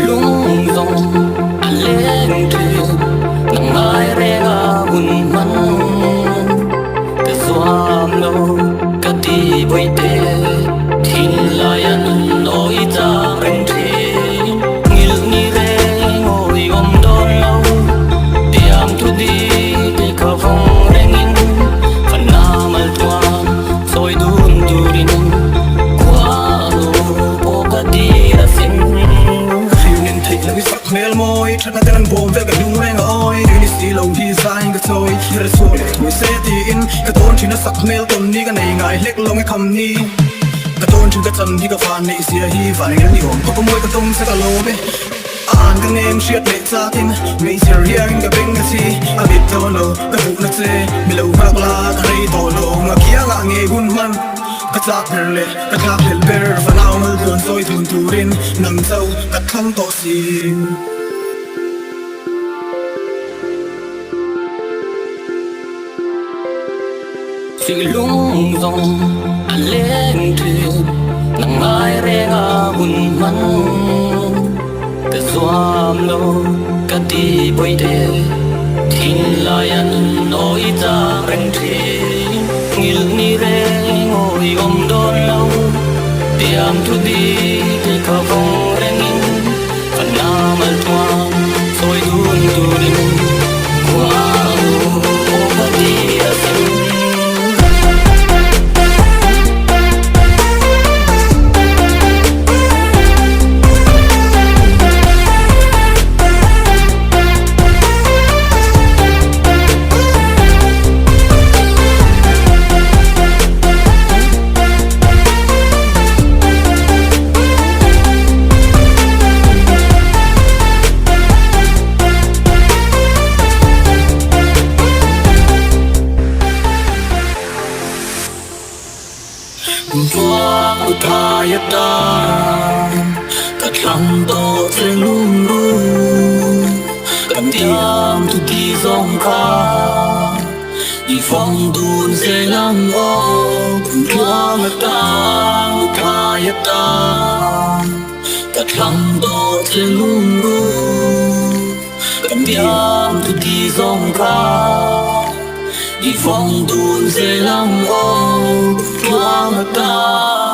lung dòng lên thuyền nắng mai rega hun man cái xoam lâu cái ti bơi tê thiên lai anh nói ra rèn thề ngil ni re ngồi ôm đón lâu tiang thu đi để cả vòng rèn phần nam al tuan soi đun turin qua lô po cái ti ra xin Lagi sak mel moi thana kanan bom ve ga lung reng oi ri si lo hi zain ga toy re so we se ti in ka ton thina sak mel ton ni ga nei ngai lek long e kham ni ka ton thina chan hi ga fan nei sia hi van ga ni om ko moi ka tong sa ka lo be an ga nem shiat le cha tin me sia ria in ga beng ga si a bit to lo ka bu na che mi lo ba la ka rei to lo nga kia nga nge gun man ka chak le ka chak hel ber fa naw mal don soi tun turin nam zau ka thang to si si lung dòng lên thuyền nắng mai rega hun man cái xoam lâu cái ti bơi tê thiên lai anh nói ra rèn thề ngil ni re ngồi ôm đón lâu tiang thu đi để cả vòng rèn phần nam al tuan soi đun turin qua lô cái ti ra xin Tuang utayata Katlang to se lung ru Katiam tu ti zong ka I phong dun se lang o Tuang utayata Katlang to se lung ru Katiam tu ti zong ka I phong dun se lang o Tuang ta